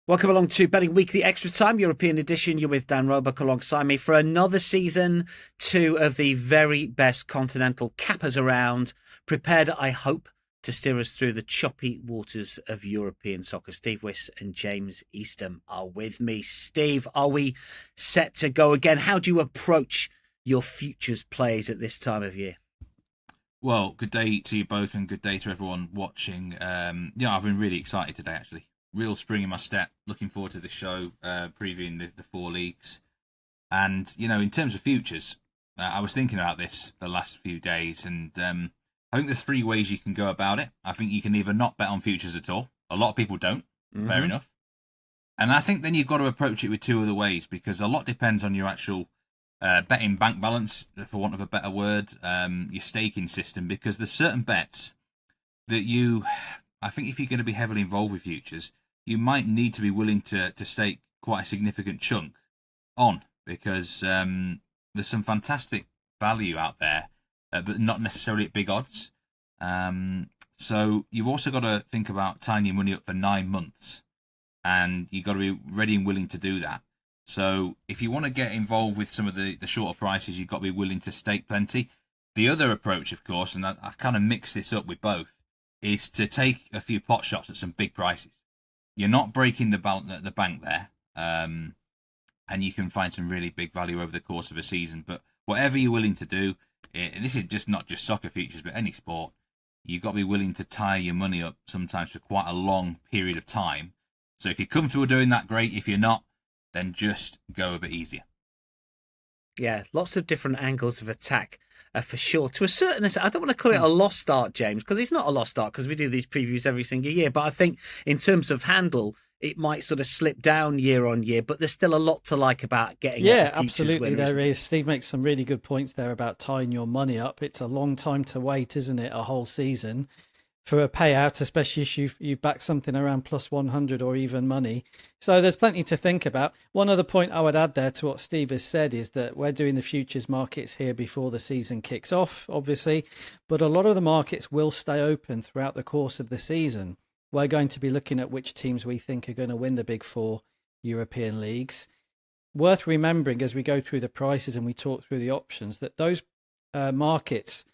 Welcome along to Betting Weekly Extra Time, European edition. You're with Dan Roebuck alongside me for another season. Two of the very best continental cappers around, prepared, I hope, to steer us through the choppy waters of European soccer. Steve Wyss and James Eastham are with me. Steve, are we set to go again? How do you approach your futures plays at this time of year? Well, good day to you both and good day to everyone watching. I've been really excited today, actually. Real spring in my step. Looking forward to this show, previewing the four leagues. And, in terms of futures, I was thinking about this the last few days, and I think there's three ways you can go about it. I think you can either not bet on futures at all. A lot of people don't. Fair enough. And I think then you've got to approach it with two other ways, because a lot depends on your actual betting bank balance, for want of a better word, your staking system, because there's certain bets that I think if you're going to be heavily involved with futures, you might need to be willing to stake quite a significant chunk on, because there's some fantastic value out there, but not necessarily at big odds. So you've also got to think about tying your money up for 9 months, and you've got to be ready and willing to do that. So if you want to get involved with some of the shorter prices, you've got to be willing to stake plenty. The other approach, of course, and I've kind of mixed this up with both, is to take a few pot shots at some big prices. You're not breaking the bank there, and you can find some really big value over the course of a season. But whatever you're willing to do, this is just not just soccer futures, but any sport, you've got to be willing to tie your money up sometimes for quite a long period of time. So if you're comfortable doing that, great. If you're not, then just go a bit easier. Yeah, lots of different angles of attack. For sure. To a certain extent, I don't want to call it a lost start, James, because it's not a lost start because we do these previews every single year. But I think in terms of handle, it might sort of slip down year on year, but there's still a lot to like about getting Yeah, at the absolutely. winner, There is. Steve makes some really good points there about tying your money up. It's a long time to wait, isn't it? A whole season for a payout, especially if you've backed something around plus 100 or even money. So there's plenty to think about. One other point I would add there to what Steve has said is that we're doing the futures markets here before the season kicks off, obviously, but a lot of the markets will stay open throughout the course of the season. We're going to be looking at which teams we think are going to win the big four European leagues. Worth remembering as we go through the prices and we talk through the options that those markets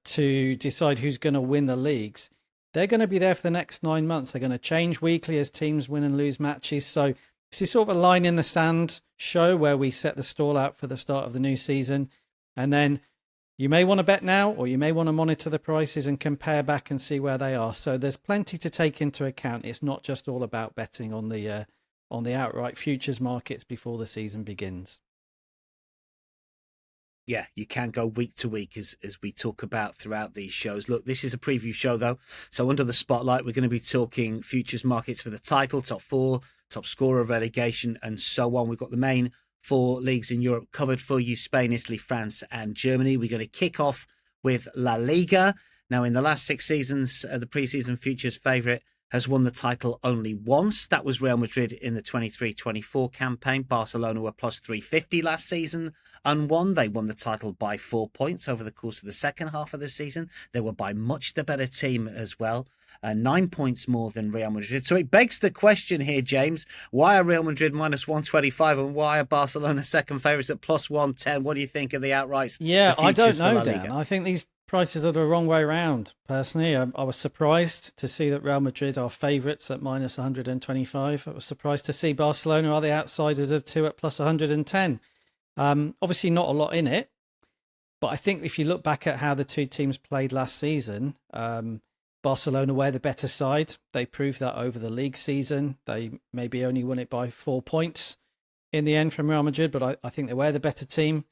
to decide who's going to win the leagues, they're going to be there for the next 9 months. They're going to change weekly as teams win and lose matches. So it's sort of a line in the sand show where we set the stall out for the start of the new season. And then you may want to bet now, or you may want to monitor the prices and compare back and see where they are. So there's plenty to take into account. It's not just all about betting on the outright futures markets before the season begins. Yeah, you can go week to week as we talk about throughout these shows. Look, this is a preview show, though. So under the spotlight, we're going to be talking futures markets for the title, top four, top scorer, relegation, and so on. We've got the main four leagues in Europe covered for you: Spain, Italy, France, and Germany. We're going to kick off with La Liga. Now, in the last 6 seasons, the preseason futures favourite has won the title only once. That was Real Madrid in the 23-24 campaign. Barcelona were plus 350 last season and won. They won the title by 4 points over the course of the second half of the season. They were by much the better team as well. 9 points more than Real Madrid. So it begs the question here, James, why are Real Madrid minus 125 and why are Barcelona second favourites at plus 110? What do you think of the outrights? Yeah, I don't know, Dan. I think these prices are the wrong way around, personally. I was surprised to see that Real Madrid are favourites at minus 125. I was surprised to see Barcelona are the outsiders of 2 at plus 110. Obviously not a lot in it, but I think if you look back at how the two teams played last season, Barcelona were the better side. They proved that over the league season. They maybe only won it by 4 points in the end from Real Madrid, but I think they were the better team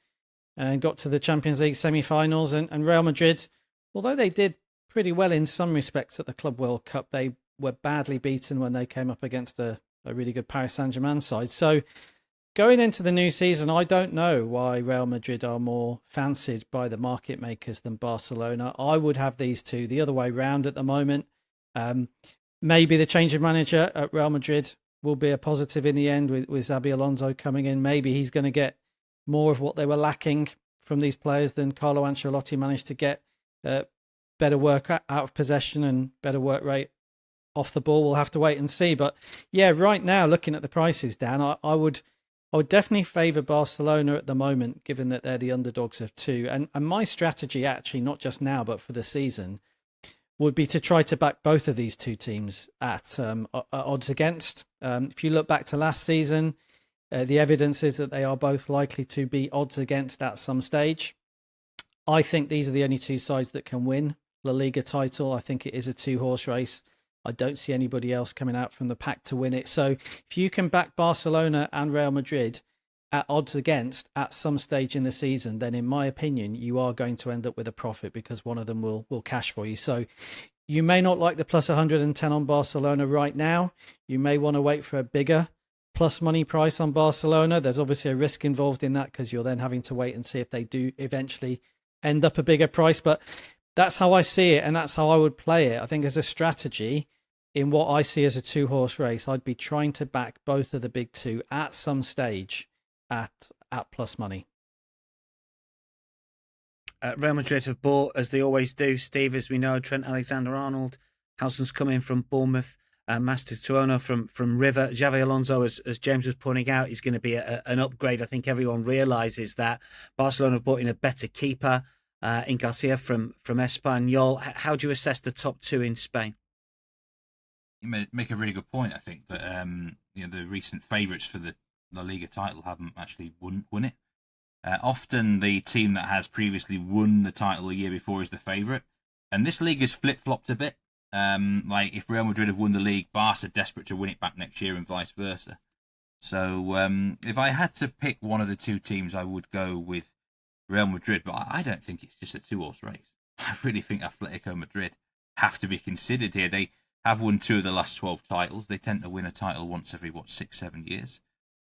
and got to the Champions League semi-finals. And Real Madrid, although they did pretty well in some respects at the Club World Cup, they were badly beaten when they came up against a really good Paris Saint-Germain side. So going into the new season, I don't know why Real Madrid are more fancied by the market makers than Barcelona. I would have these two the other way round at the moment. Maybe the change of manager at Real Madrid will be a positive in the end with Xabi Alonso coming in. Maybe he's going to get more of what they were lacking from these players than Carlo Ancelotti managed to get. Better work out of possession and better work rate off the ball. We'll have to wait and see. But yeah, right now, looking at the prices, Dan, I would definitely favour Barcelona at the moment, given that they're the underdogs of 2. And my strategy, actually, not just now, but for the season, would be to try to back both of these 2 teams at odds against. If you look back to last season, the evidence is that they are both likely to be odds against at some stage. I think these are the only 2 sides that can win La Liga title. I think it is a 2-horse race. I don't see anybody else coming out from the pack to win it. So if you can back Barcelona and Real Madrid at odds against at some stage in the season, then in my opinion, you are going to end up with a profit because one of them will cash for you. So you may not like the plus 110 on Barcelona right now. You may want to wait for a bigger plus money price on Barcelona. There's obviously a risk involved in that because you're then having to wait and see if they do eventually end up a bigger price. But that's how I see it, and that's how I would play it. I think as a strategy, in what I see as a 2-horse race, I'd be trying to back both of the big 2 at some stage at plus money. Real Madrid have bought, as they always do, Steve, as we know, Trent Alexander-Arnold. Howson's come in from Bournemouth. Mascherano from River. Xavi Alonso, as James was pointing out, is going to be an upgrade. I think everyone realises that. Barcelona have bought in a better keeper in Garcia from Espanyol. How do you assess the top 2 in Spain? You make a really good point. I think that the recent favourites for the La Liga title haven't actually won it. Often the team that has previously won the title the year before is the favourite, and this league has flip-flopped a bit. Like if Real Madrid have won the league, Barca are desperate to win it back next year and vice versa. So if I had to pick one of the 2 teams, I would go with Real Madrid, but I don't think it's just a 2-horse race. I really think Atletico Madrid have to be considered here. They have won 2 of the last 12 titles. They tend to win a title once every, 6-7 years.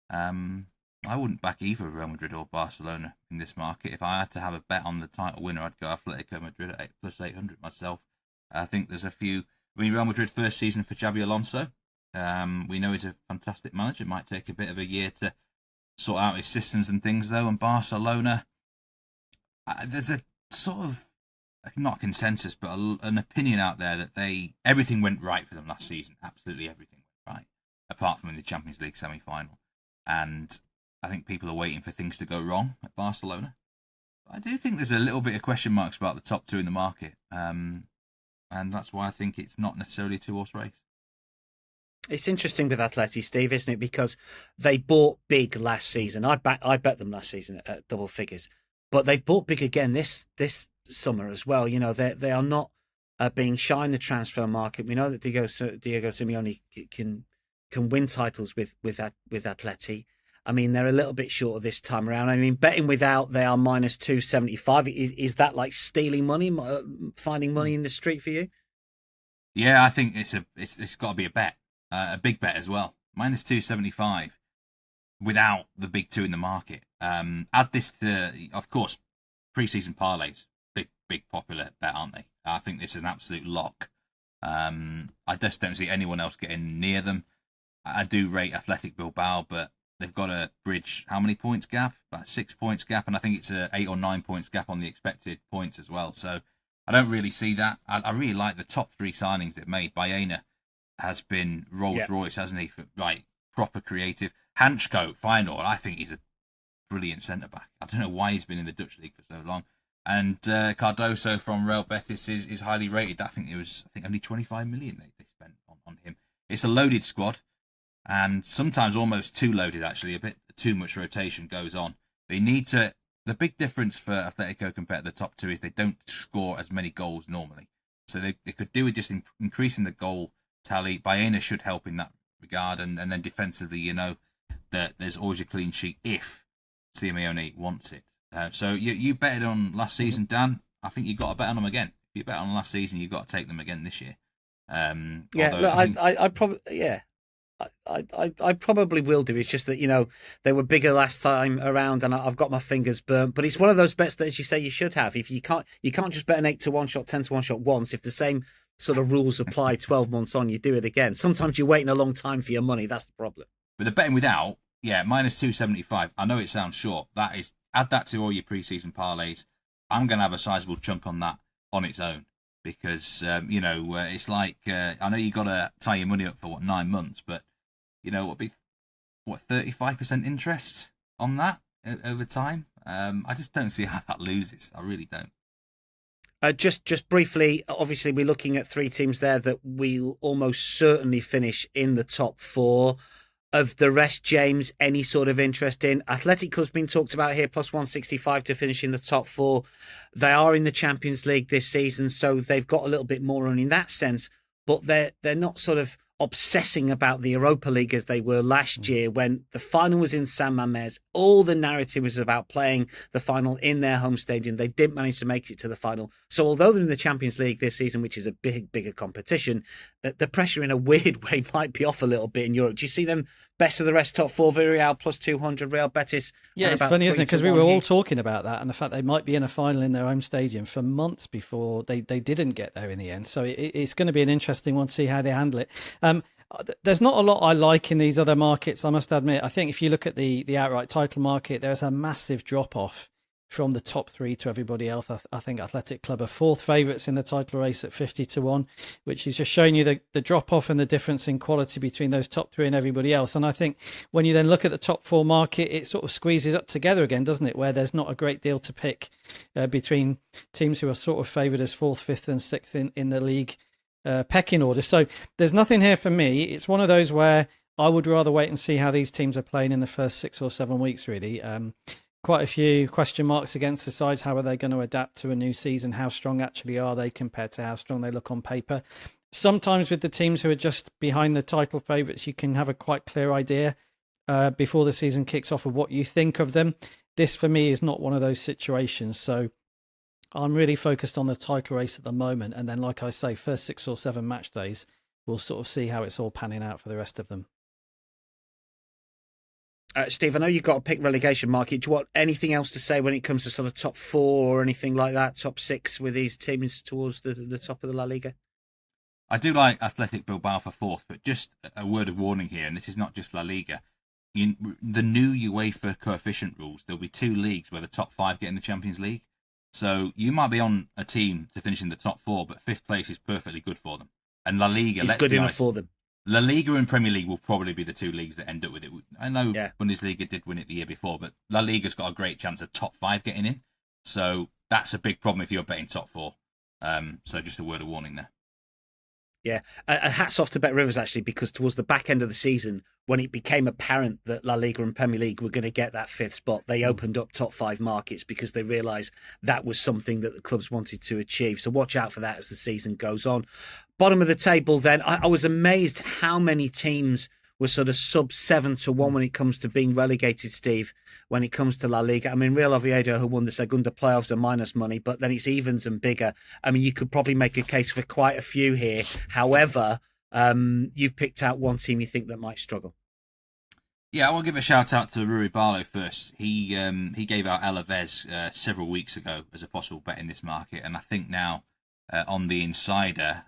I wouldn't back either Real Madrid or Barcelona in this market. If I had to have a bet on the title winner, I'd go Atletico Madrid at plus 800 myself. I think there's a few. Real Madrid first season for Xabi Alonso. We know he's a fantastic manager. It might take a bit of a year to sort out his systems and things, though. And Barcelona, there's a sort of, not a consensus, but an opinion out there that everything went right for them last season. Absolutely everything went right, apart from in the Champions League semi-final. And I think people are waiting for things to go wrong at Barcelona. But I do think there's a little bit of question marks about the top 2 in the market. And that's why I think it's not necessarily a 2-horse race. It's interesting with Atleti, Steve, isn't it? Because they bought big last season. I bet them last season at double figures, but they've bought big again this summer as well. You know, they are not being shy in the transfer market. We know that Diego Simeone can win titles with Atleti. I mean, they're a little bit short of this time around. I mean, betting without, they are minus 275. Is that like stealing money, finding money in the street for you? Yeah, I think it's got to be a bet, a big bet as well. Minus 275 without the big 2 in the market. Add this to, of course, pre-season parlays, big popular bet, aren't they? I think this is an absolute lock. I just don't see anyone else getting near them. I do rate Athletic Bilbao, but they've got a bridge, how many points gap? About 6 points gap, and I think it's a 8 or 9 points gap on the expected points as well. So I don't really see that. I really like the top 3 signings they've made. Baena has been Rolls-Royce, hasn't he? For, proper creative. Hanchko, final. I think he's a brilliant centre-back. I don't know why he's been in the Dutch league for so long. And Cardoso from Real Betis is highly rated. I think only 25 million they spent on him. It's a loaded squad. And sometimes almost too loaded, actually. A bit too much rotation goes on. They need to... The big difference for Atletico compared to the top 2 is they don't score as many goals normally. So they could do with just increasing the goal tally. Baena should help in that regard. And then defensively, you know, that there's always a clean sheet if Simeone wants it. So you betted on last season, Dan. I think you got to bet on them again. If you bet on last season, you've got to take them again this year. I probably will do. It's just that, you know, they were bigger last time around, and I've got my fingers burnt. But it's one of those bets that, as you say, you should have. If you can't just bet an 8 to 1 shot, 10 to 1 shot once. If the same sort of rules apply 12 months on, you do it again. Sometimes you're waiting a long time for your money. That's the problem. But the betting without, minus 275. I know it sounds short. That is, add that to all your pre-season parlays. I'm going to have a sizable chunk on that on its own, because it's like I know you got to tie your money up for 9 months, but what 35% interest on that over time. I just don't see how that loses. I really don't. Just briefly, obviously, we're looking at 3 teams there that will almost certainly finish in the top 4. Of the rest, James, any sort of interest in? Athletic Club's been talked about here, plus 165 to finish in the top 4. They are in the Champions League this season, so they've got a little bit more on in that sense, but they're not sort of obsessing about the Europa League as they were last year when the final was in San Mamés. All the narrative was about playing the final in their home stadium. They didn't manage to make it to the final. So although they're in the Champions League this season, which is a bigger competition, the pressure in a weird way might be off a little bit in Europe. Do you see them best of the rest, top 4, Villarreal plus 200, Real Betis? Yeah, it's funny, isn't it? Because we were all talking about that and the fact they might be in a final in their home stadium for months before they didn't get there in the end. So it's going to be an interesting one to see how they handle it. There's not a lot I like in these other markets, I must admit. I think if you look at the outright title market, there's a massive drop-off from the top 3 to everybody else. I think Athletic Club are 4th favourites in the title race at 50-1, which is just showing you the drop-off and the difference in quality between those top 3 and everybody else. And I think when you then look at the top 4 market, it sort of squeezes up together again, doesn't it? Where there's not a great deal to pick between teams who are sort of favoured as 4th, 5th and 6th in the league pecking order. So there's nothing here for me. It's one of those where I would rather wait and see how these teams are playing in the first 6 or 7 weeks, really. Quite a few question marks against the sides. How are they going to adapt to a new season? How strong actually are they compared to how strong they look on paper? Sometimes with the teams who are just behind the title favourites, you can have a quite clear idea before the season kicks off of what you think of them. This, for me, is not one of those situations. So I'm really focused on the title race at the moment. And then, like I say, first 6 or 7 match days, we'll sort of see how it's all panning out for the rest of them. Steve, I know you've got a pick relegation market. Do you want anything else to say when it comes to sort of top 4 or anything like that, top 6 with these teams towards the top of the La Liga? I do like Athletic Bilbao for 4th, but just a word of warning here, and this is not just La Liga. The new UEFA coefficient rules, there'll be 2 leagues where the top 5 get in the Champions League. So you might be on a team to finish in the top 4, but 5th place is perfectly good for them. And La Liga, it's good enough for them. La Liga and Premier League will probably be the 2 leagues that end up with it. I know Bundesliga did win it the year before, but La Liga's got a great chance of top 5 getting in. So that's a big problem if you're betting top 4. So just a word of warning there. Yeah, hats off to Bet Rivers, actually, because towards the back end of the season, when it became apparent that La Liga and Premier League were going to get that 5th spot, they opened up top 5 markets because they realised that was something that the clubs wanted to achieve. So watch out for that as the season goes on. Bottom of the table then, I was amazed how many teams were sort of sub 7-1 when it comes to being relegated, Steve, when it comes to La Liga. I mean, Real Oviedo, who won the Segunda playoffs, are minus money, but then it's evens and bigger. I mean, you could probably make a case for quite a few here. However, you've picked out one team you think that might struggle. Yeah, I will give a shout out to Rui Barlow first. He gave out Alaves several weeks ago as a possible bet in this market, and I think now on the Insider,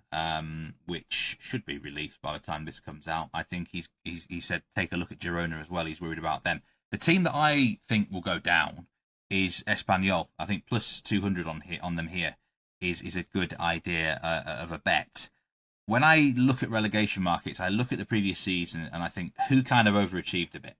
which should be released by the time this comes out, I think he said take a look at Girona as well. He's worried about them. The team that I think will go down is Espanyol. I think plus 200 on them here is a good idea of a bet. When I look at relegation markets, I look at the previous season and I think who kind of overachieved a bit.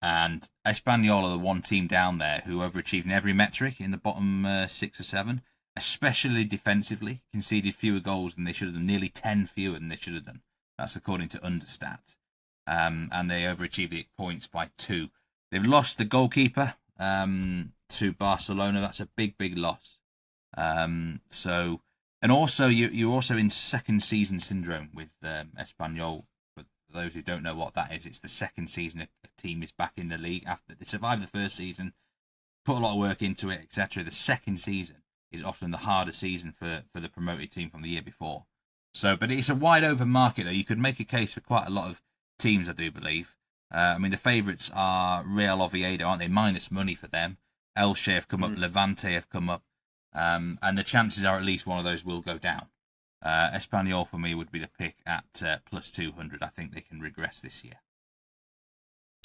And Espanyol are the one team down there who overachieved in every metric in the bottom 6 or 7. Especially defensively, conceded fewer goals than they should have done, nearly 10 fewer than they should have done. That's according to Understat. And they overachieved the points by 2. They've lost the goalkeeper to Barcelona. That's a big loss. And also you're also in second season syndrome with Espanyol. For those who don't know what that is, it's the second season a team is back in the league after they survived the first season, put a lot of work into it, etc. The second season is often the harder season for the promoted team from the year before. So, but it's a wide open market, though. You could make a case for quite a lot of teams, I do believe. I mean, the favourites are Real Oviedo, aren't they? Minus money for them. Elche have come up, Levante have come up, and the chances are at least one of those will go down. Espanyol, for me, would be the pick at plus 200. I think they can regress this year.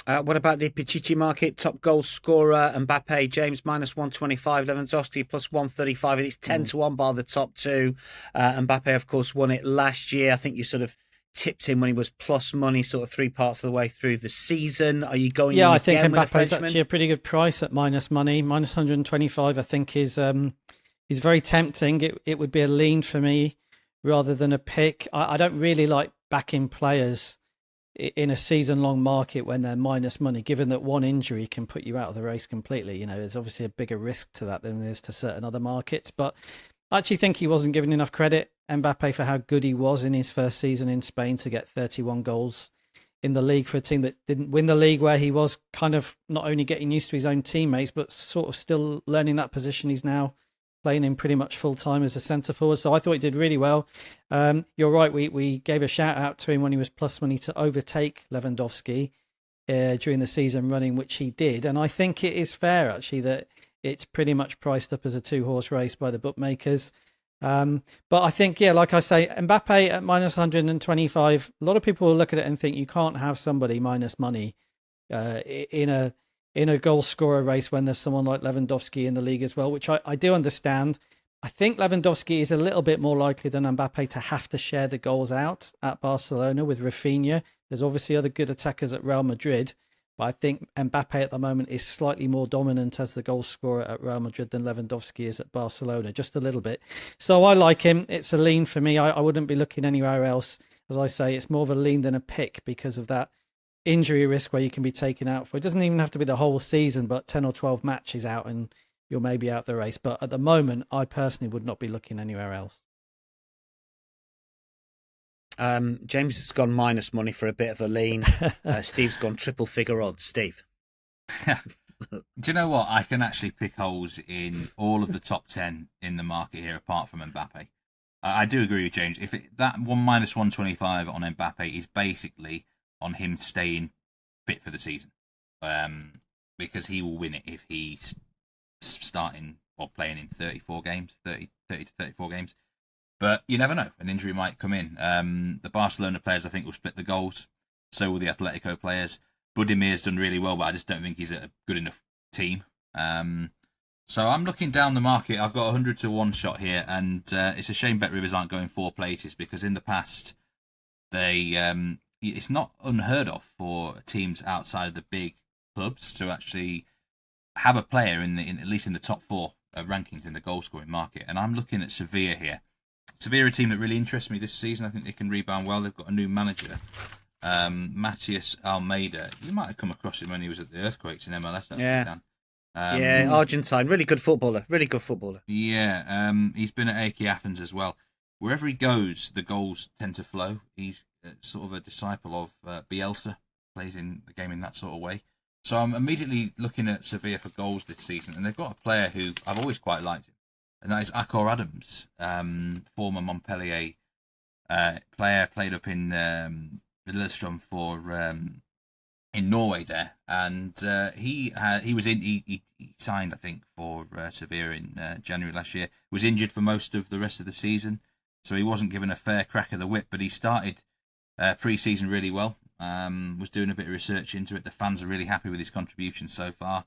What about the Pichichi market? Top goal scorer, Mbappe, James -125, Lewandowski +135, and it's 10-1 bar the top two. Mbappe, of course, won it last year. I think you sort of tipped him when he was plus money, sort of three parts of the way through the season. Are you going? Yeah, in I think again Mbappe is actually a pretty good price at minus money. -125, I think, is very tempting. It would be a lean for me rather than a pick. I don't really like backing players in a season-long market when they're minus money, given that one injury can put you out of the race completely. There's obviously a bigger risk to that than there is to certain other markets. But I actually think he wasn't given enough credit, Mbappe, for how good he was in his first season in Spain to get 31 goals in the league for a team that didn't win the league, where he was kind of not only getting used to his own teammates, but sort of still learning that position he's now playing in pretty much full time as a centre forward. So I thought he did really well. You're right. We gave a shout out to him when he was plus money to overtake Lewandowski during the season running, which he did. And I think it is fair actually that it's pretty much priced up as a 2-horse race by the bookmakers. But I think, yeah, like I say, Mbappe at -125, a lot of people will look at it and think you can't have somebody minus money in a goal scorer race when there's someone like Lewandowski in the league as well, which I do understand. I think Lewandowski is a little bit more likely than Mbappe to have to share the goals out at Barcelona with Rafinha. There's obviously other good attackers at Real Madrid, but I think Mbappe at the moment is slightly more dominant as the goal scorer at Real Madrid than Lewandowski is at Barcelona, just a little bit. So I like him. It's a lean for me. I wouldn't be looking anywhere else. As I say, it's more of a lean than a pick because of that injury risk where you can be taken out for. It doesn't even have to be the whole season, but 10 or 12 matches out and you're maybe out the race. But at the moment, I personally would not be looking anywhere else. James has gone minus money for a bit of a lean. Steve's gone triple figure odds. Steve. Do you know what? I can actually pick holes in all of the top 10 in the market here, apart from Mbappe. I do agree with James. If that one -125 on Mbappe is basically on him staying fit for the season, because he will win it if he's starting or playing in 34 games, 30 to 34 games. But you never know. An injury might come in. The Barcelona players, I think, will split the goals. So will the Atletico players. Budimir's done really well, but I just don't think he's a good enough team. So I'm looking down the market. I've got 100 to 1 shot here, and it's a shame Bet Rivers aren't going 4 places, because in the past, it's not unheard of for teams outside of the big clubs to actually have a player in at least in the top 4 rankings in the goal scoring market. And I'm looking at Sevilla here. Sevilla, a team that really interests me this season. I think they can rebound well. They've got a new manager, Matias Almeida. You might have come across him when he was at the Earthquakes in MLS. Yeah. Argentine. Really good footballer. Yeah, he's been at AEK Athens as well. Wherever he goes, the goals tend to flow. He's sort of a disciple of Bielsa, plays in the game in that sort of way. So I'm immediately looking at Sevilla for goals this season, and they've got a player who I've always quite liked him, and that is Akor Adams, former Montpellier player, played up in Lillestrøm for in Norway there, and he signed, I think, for Sevilla in January last year. Was injured for most of the rest of the season, so he wasn't given a fair crack of the whip. But he started pre-season really well. Was doing a bit of research into it. The fans are really happy with his contribution so far,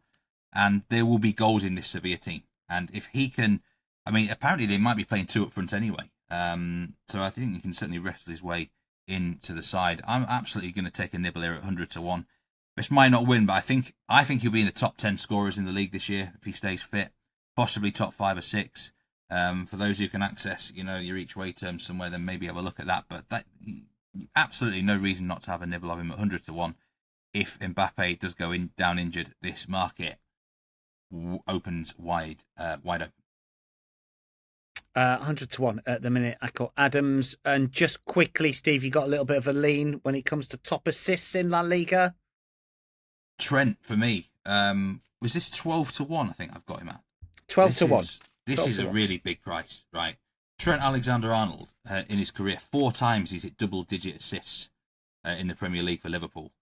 and there will be goals in this Sevilla team. And if he can, I mean, apparently they might be playing 2 up front anyway. So I think he can certainly wrestle his way into the side. I'm absolutely going to take a nibble here at 100 to 1. This might not win, but I think he'll be in the top 10 scorers in the league this year if he stays fit. Possibly top 5 or 6. For those who can access, your each way terms somewhere, then maybe have a look at that. But that absolutely no reason not to have a nibble of him at 100 to 1. If Mbappe does go down injured, this market opens wide open. 100 to 1 at the minute. Akor Adams. And just quickly, Steve, you got a little bit of a lean when it comes to top assists in La Liga. Trent for me. Was this 12 to 1? I think I've got him at 12 to 1. This is a really big price, right? Trent Alexander-Arnold, in his career, 4 times he's hit double-digit assists in the Premier League for Liverpool.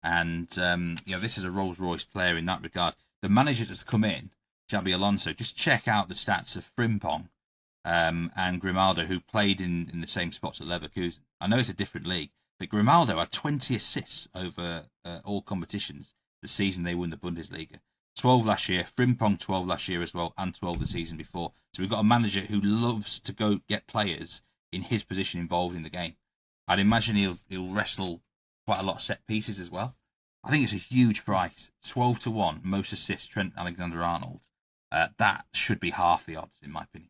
And, this is a Rolls-Royce player in that regard. The manager that's come in, Xabi Alonso, just check out the stats of Frimpong and Grimaldo, who played in the same spots at Leverkusen. I know it's a different league, But Grimaldo had 20 assists over all competitions the season they won the Bundesliga. 12 last year, Frimpong 12 last year as well, and 12 the season before. So we've got a manager who loves to go get players in his position involved in the game. I'd imagine he'll wrestle quite a lot of set pieces as well. I think it's a huge price. 12-1, most assists, Trent Alexander-Arnold. That should be half the odds, in my opinion.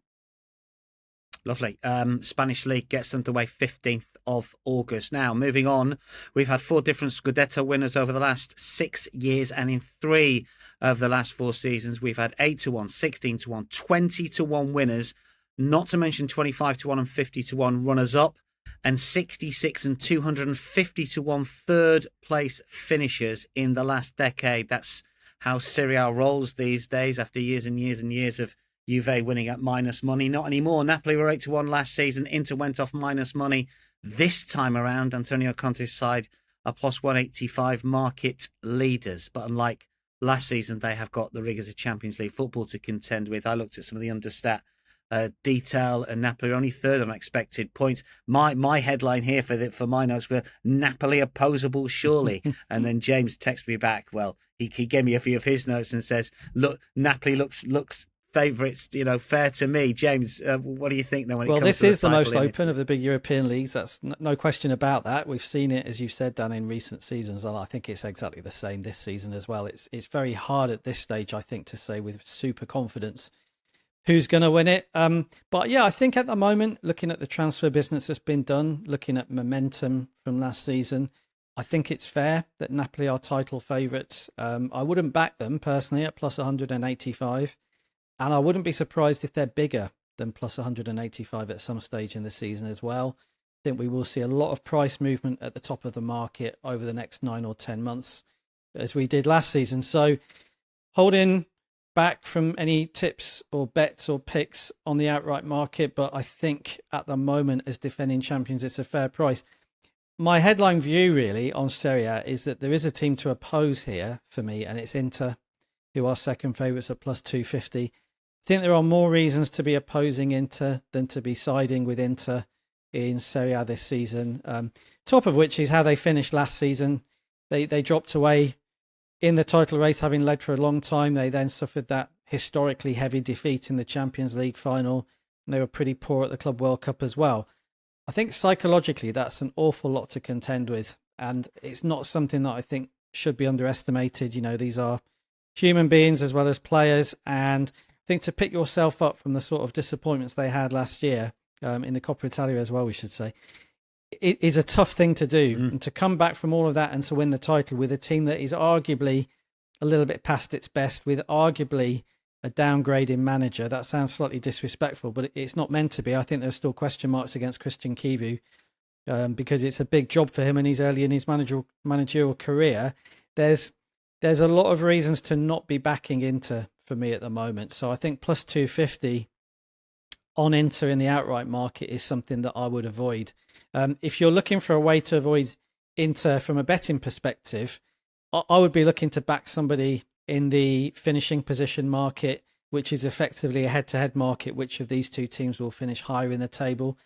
Lovely. Spanish League gets underway 15th of August. Now, moving on, we've had 4 different Scudetto winners over the last 6 years, and in 3 of the last 4 seasons, we've had 8-1, 16-1, 20-1 winners, not to mention 25-1 and 50-1 runners-up, and 66 and 250-1 third place finishers in the last decade. That's how Serie A rolls these days after years and years and years of Juve winning at minus money. Not anymore. Napoli were 8-1 last season. Inter went off minus money this time around. Antonio Conte's side are plus 185 market leaders. But unlike last season, they have got the rigors of Champions League football to contend with. I looked at some of the understat detail, and Napoli are only third on expected points. My headline here for my notes were Napoli opposable surely. And then James texted me back. Well, he gave me a few of his notes and says, look, Napoli looks favourites, fair to me. James, what do you think then? Well, this is the most open of the big European leagues. That's no question about that. We've seen it, as you've said, Dan, in recent seasons, and I think it's exactly the same this season as well. It's very hard at this stage, I think, to say with super confidence who's going to win it. But yeah, I think at the moment, looking at the transfer business that's been done, looking at momentum from last season, I think it's fair that Napoli are title favourites. I wouldn't back them personally at plus 185. And I wouldn't be surprised if they're bigger than plus 185 at some stage in the season as well. I think we will see a lot of price movement at the top of the market over the next 9 or 10 months, as we did last season. So holding back from any tips or bets or picks on the outright market, but I think at the moment as defending champions, it's a fair price. My headline view really on Serie A is that there is a team to oppose here for me, and it's Inter, who are second favourites at plus 250. I think there are more reasons to be opposing Inter than to be siding with Inter in Serie A this season. Top of which is how they finished last season. They dropped away in the title race, having led for a long time. They then suffered that historically heavy defeat in the Champions League final, and they were pretty poor at the Club World Cup as well. I think psychologically that's an awful lot to contend with, and it's not something that I think should be underestimated. These are human beings as well as players, and I think to pick yourself up from the sort of disappointments they had last year in the Coppa Italia as well, we should say, it is a tough thing to do. And to come back from all of that and to win the title with a team that is arguably a little bit past its best, with arguably a downgrading manager. That sounds slightly disrespectful, but it's not meant to be. I think there's still question marks against Christian Kivu because it's a big job for him and he's early in his managerial career. There's a lot of reasons to not be backing Inter for me at the moment. So I think plus 250 on Inter in the outright market is something that I would avoid. If you're looking for a way to avoid Inter from a betting perspective, I would be looking to back somebody in the finishing position market, which is effectively a head-to-head market. Which of these two teams will finish higher in the table?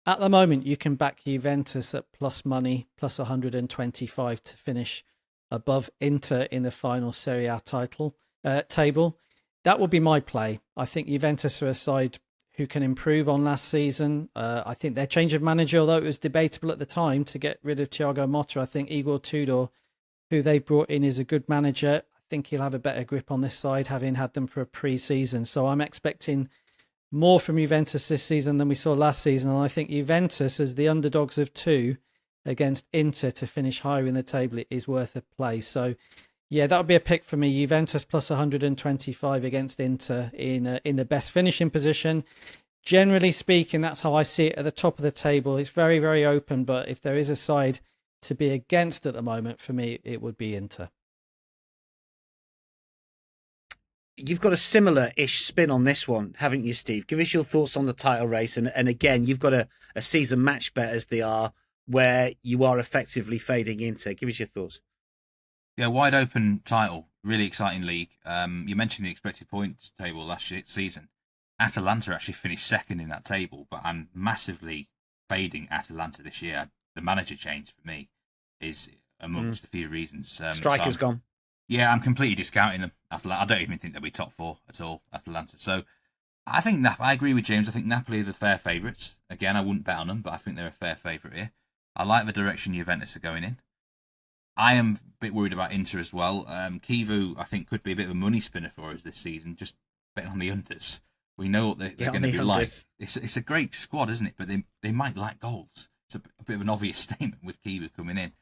At the moment, you can back Juventus at plus money, plus 125 to finish above Inter in the final Serie A title table. That would be my play. I think Juventus are a side who can improve on last season. I think their change of manager, although it was debatable at the time to get rid of Thiago Motta, I think Igor Tudor, who they brought in, is a good manager. I think he'll have a better grip on this side, having had them for a pre-season. So I'm expecting more from Juventus this season than we saw last season. And I think Juventus, as the underdogs of 2 against Inter to finish higher in the table, is worth a play. So yeah, that would be a pick for me. Juventus plus 125 against Inter in the best finishing position. Generally speaking, that's how I see it at the top of the table. It's very, very open, but if there is a side to be against at the moment, for me, it would be Inter. You've got a similar-ish spin on this one, haven't you, Steve? Give us your thoughts on the title race. And again, you've got a season match bet as they are, where you are effectively fading Inter. Give us your thoughts. Yeah, wide open title, really exciting league. You mentioned the expected points table last season. Atalanta actually finished second in that table, but I'm massively fading Atalanta this year. the manager change for me is amongst a few reasons. Striker's gone. Yeah, I'm completely discounting them. I don't even think they'll be top 4 at all, Atalanta. So I think I agree with James. I think Napoli are the fair favourites. Again, I wouldn't bet on them, but I think they're a fair favourite here. I like the direction Juventus are going in. I am a bit worried about Inter as well. Kivu, I think, could be a bit of a money spinner for us this season, just betting on the unders. We know what they're going to be like. It's a great squad, isn't it? But they might lack goals. It's a bit of an obvious statement with Kivu coming in.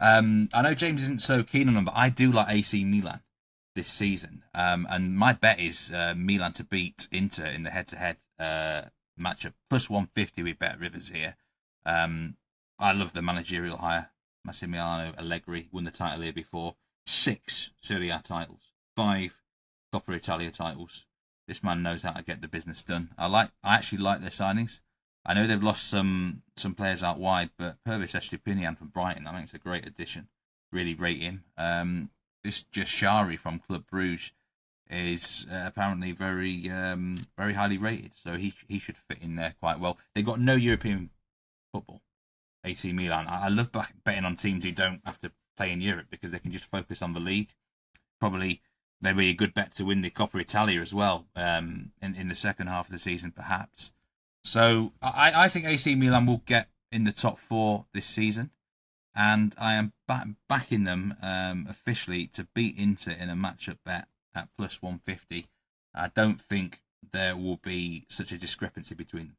I know James isn't so keen on them, but I do like AC Milan this season. And my bet is Milan to beat Inter in the head-to-head matchup. Plus 150 with Bet Rivers here. I love the managerial hire. Massimiliano Allegri won the title here before. 6 Serie A titles. 5 Coppa Italia titles. This man knows how to get the business done. I actually like their signings. I know they've lost some players out wide, but Pervis Estupiñán from Brighton, I think it's a great addition. Really rate him. This Jashari from Club Brugge is apparently very highly rated, so he should fit in there quite well. They've got no European football, AC Milan. I love betting on teams who don't have to play in Europe because they can just focus on the league. Probably maybe a good bet to win the Coppa Italia as well in the second half of the season, perhaps. So I think AC Milan will get in the top 4 this season, and I am backing them officially to beat Inter in a matchup bet at plus 150. I don't think there will be such a discrepancy between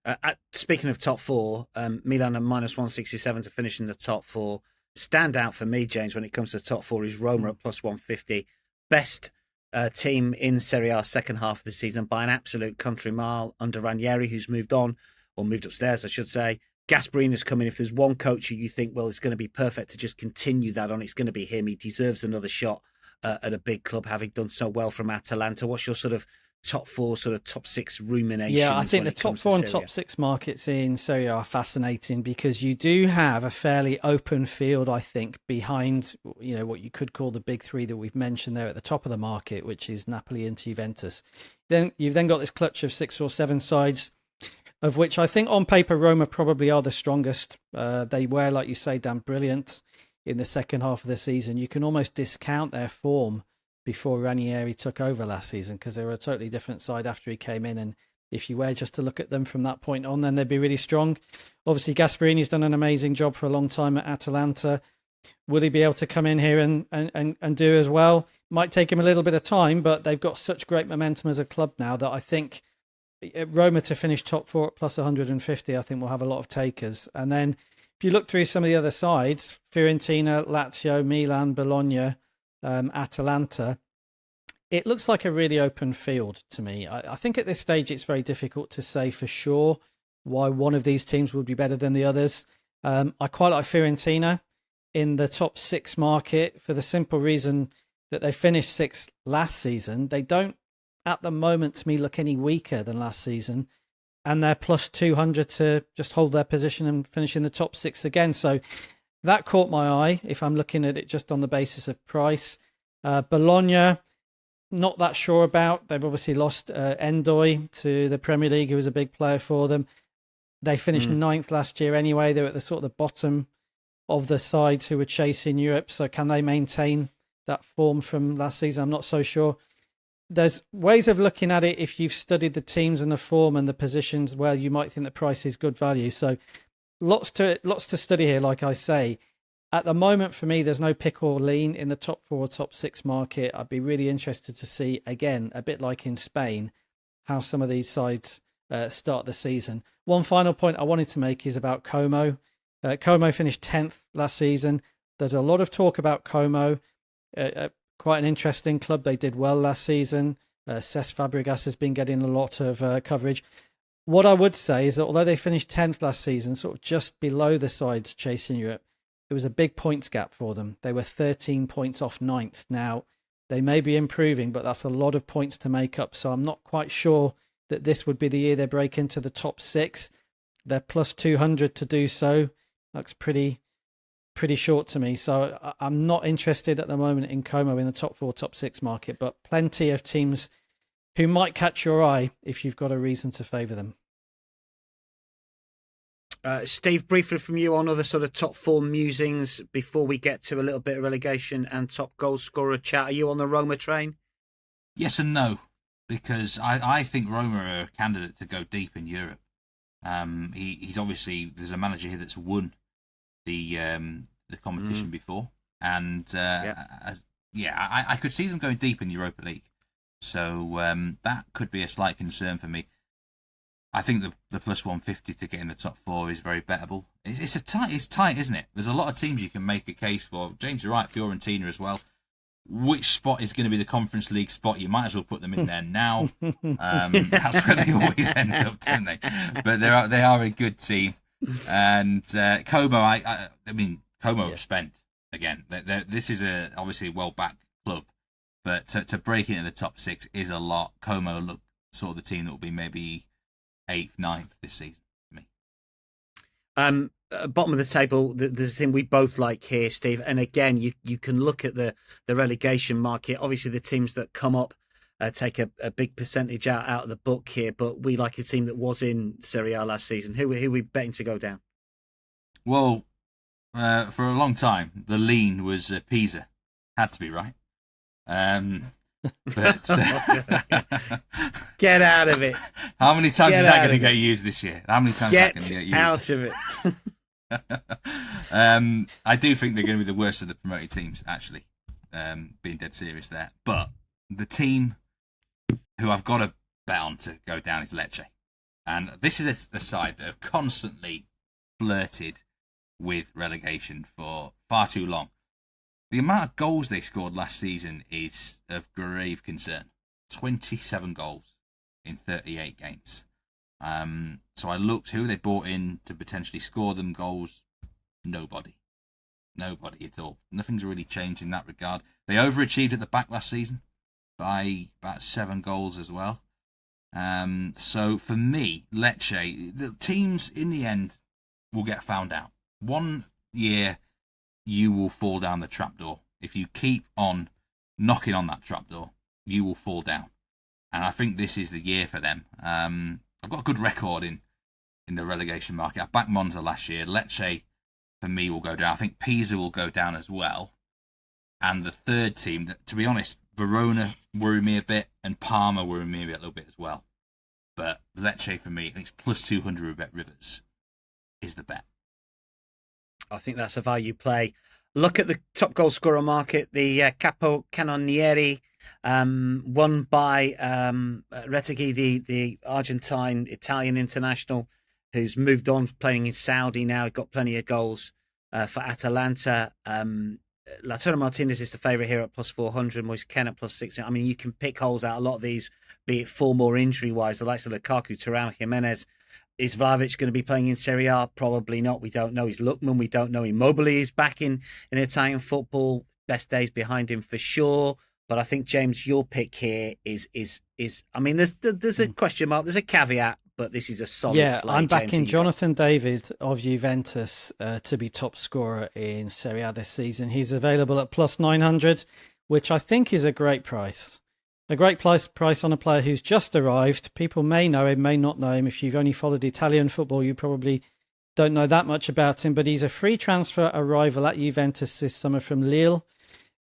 them. Speaking of top 4, Milan are minus 167 to finish in the top 4. Standout for me, James, when it comes to the top 4 is Roma at plus 150. Best team in Serie A second half of the season by an absolute country mile under Ranieri, who's moved on, or moved upstairs, I should say. Gasperini's coming. If there's one coach who you think, well, it's going to be perfect to just continue that on, it's going to be him. He deserves another shot at a big club, having done so well from Atalanta. What's your sort of top 4, sort of top 6 ruminations? Yeah, I think the top 4 and top 6 markets in Serie A are fascinating because you do have a fairly open field, I think, behind what you could call the big 3 that we've mentioned there at the top of the market, which is Napoli and Juventus. Then you've got this clutch of 6 or 7 sides, of which I think on paper Roma probably are the strongest. They were, like you say, Dan, brilliant in the second half of the season. You can almost discount their form before Ranieri took over last season because they were a totally different side after he came in, and if you were just to look at them from that point on, then they'd be really strong. Obviously Gasperini's done an amazing job for a long time at Atalanta. Will he be able to come in here and do as well? Might take him a little bit of time, but they've got such great momentum as a club now that I think Roma to finish top 4 at plus 150 I think will have a lot of takers. And then if you look through some of the other sides, Fiorentina, Lazio, Milan, Bologna, Atalanta, it looks like a really open field to me. I think at this stage it's very difficult to say for sure why one of these teams would be better than the others. I quite like Fiorentina in the top 6 market for the simple reason that they finished 6th last season. They don't, at the moment, to me, look any weaker than last season, and they're plus 200 to just hold their position and finish in the top 6 again. So that caught my eye if I'm looking at it just on the basis of price. Bologna, not that sure about. They've obviously lost Endoy to the Premier League, who was a big player for them. They finished 9th last year anyway. They were at the sort of the bottom of the sides who were chasing Europe. So can they maintain that form from last season? I'm not so sure. There's ways of looking at it if you've studied the teams and the form and the positions where you might think the price is good value. So lots to study here, like I say. At the moment, for me, there's no pick or lean in the top 4 or top 6 market. I'd be really interested to see, again, a bit like in Spain, how some of these sides start the season. One final point I wanted to make is about Como. Como finished 10th last season. There's a lot of talk about Como. Quite an interesting club. They did well last season. Cesc Fabregas has been getting a lot of coverage. What I would say is that although they finished 10th last season, sort of just below the sides chasing Europe, it was a big points gap for them. They were 13 points off 9th. Now, they may be improving, but that's a lot of points to make up. So I'm not quite sure that this would be the year they break into the top 6. They're plus 200 to do so. Looks pretty short to me. So I'm not interested at the moment in Como in the top 4, top 6 market, but plenty of teams who might catch your eye if you've got a reason to favour them. Steve, briefly from you on other sort of top four musings before we get to a little bit of relegation and top goal scorer chat. Are you on the Roma train? Yes and no, because I think Roma are a candidate to go deep in Europe. He's obviously, there's a manager here that's won the competition before, and I could see them going deep in the Europa League. So that could be a slight concern for me. I think the plus 150 to get in the top four is very bettable. It's tight, isn't it? There's a lot of teams you can make a case for. James, you're right, Fiorentina as well. Which spot is going to be the Conference League spot? You might as well put them in there now. That's where they always end up, don't they? But they are a good team. And Como, I mean, Como have spent again. This is obviously a well-backed club, but to break into the top six is a lot. Como look sort of the team that will be maybe 8th, 9th this season for me. Bottom of the table, there's a team we both like here, Steve. And again, you can look at the relegation market. Obviously, the teams that come up take a big percentage out of the book here. But we like a team that was in Serie A last season. Who are we betting to go down? Well, for a long time, the lean was Pisa. Had to be, right? But get out of it. How many times is that going to get used this year? How many times is that going to get used? Out of it. I do think they're going to be the worst of the promoted teams, actually, being dead serious there. But the team who I've got to bet on to go down is Lecce. And this is a side that have constantly flirted with relegation for far too long. The amount of goals they scored last season is of grave concern. 27 goals in 38 games. So I looked who they brought in to potentially score them goals. Nobody at all. Nothing's really changed in that regard. They overachieved at the back last season by about 7 goals as well. So for me, Lecce, the teams in the end will get found out. One year you will fall down the trapdoor. If you keep on knocking on that trapdoor, you will fall down. And I think this is the year for them. I've got a good record in the relegation market. I backed Monza last year. Lecce, for me, will go down. I think Pisa will go down as well. And the third team, that, to be honest, Verona worry me a bit, and Parma worry me a little bit as well. But Lecce, for me, I think it's plus 200 bet Rivers is the bet. I think that's a value play. Look at the top goal scorer market. The Capocannonieri won by Retegui, the Argentine Italian international, who's moved on playing in Saudi now. He got plenty of goals for Atalanta. Lautaro Martinez is the favourite here at plus 400. Moise Kean at plus 600. I mean, you can pick holes out a lot of these, be it form or injury-wise. The likes of Lukaku, Thuram, Jimenez. Is Vlahovic going to be playing in Serie A? Probably not. We don't know. Is Lookman? We don't know. Immobile is back in Italian football. Best days behind him for sure. But I think, James, your pick here is. I mean, there's a question mark. There's a caveat, but this is a solid. Yeah, play, I'm James, backing Jonathan David of Juventus to be top scorer in Serie A this season. He's available at plus 900, which I think is a great price. A great price on a player who's just arrived. People may know him, may not know him. If you've only followed Italian football, you probably don't know that much about him. But he's a free transfer arrival at Juventus this summer from Lille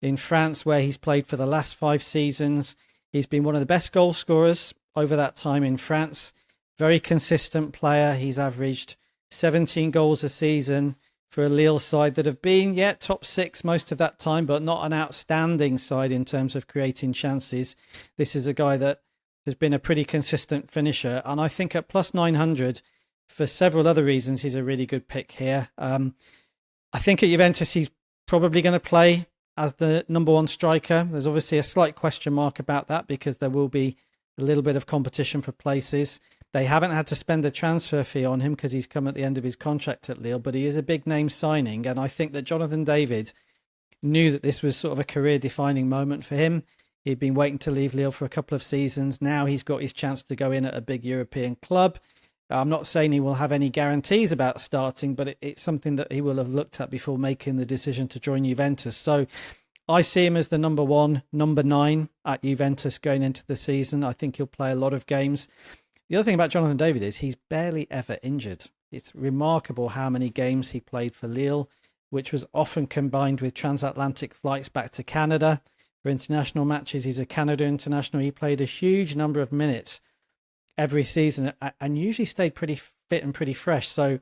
in France, where he's played for the last 5 seasons. He's been one of the best goal scorers over that time in France. Very consistent player. He's averaged 17 goals a season for a Lille side that have been, top 6 most of that time, but not an outstanding side in terms of creating chances. This is a guy that has been a pretty consistent finisher. And I think at plus 900, for several other reasons, he's a really good pick here. I think at Juventus, he's probably going to play as the number 1 striker. There's obviously a slight question mark about that because there will be a little bit of competition for places. They haven't had to spend a transfer fee on him because he's come at the end of his contract at Lille, but he is a big name signing. And I think that Jonathan David knew that this was sort of a career-defining moment for him. He'd been waiting to leave Lille for a couple of seasons. Now he's got his chance to go in at a big European club. I'm not saying he will have any guarantees about starting, but it's something that he will have looked at before making the decision to join Juventus. So I see him as the number 1, number 9 at Juventus going into the season. I think he'll play a lot of games. The other thing about Jonathan David is he's barely ever injured. It's remarkable how many games he played for Lille, which was often combined with transatlantic flights back to Canada for international matches. He's a Canada international. He played a huge number of minutes every season and usually stayed pretty fit and pretty fresh. So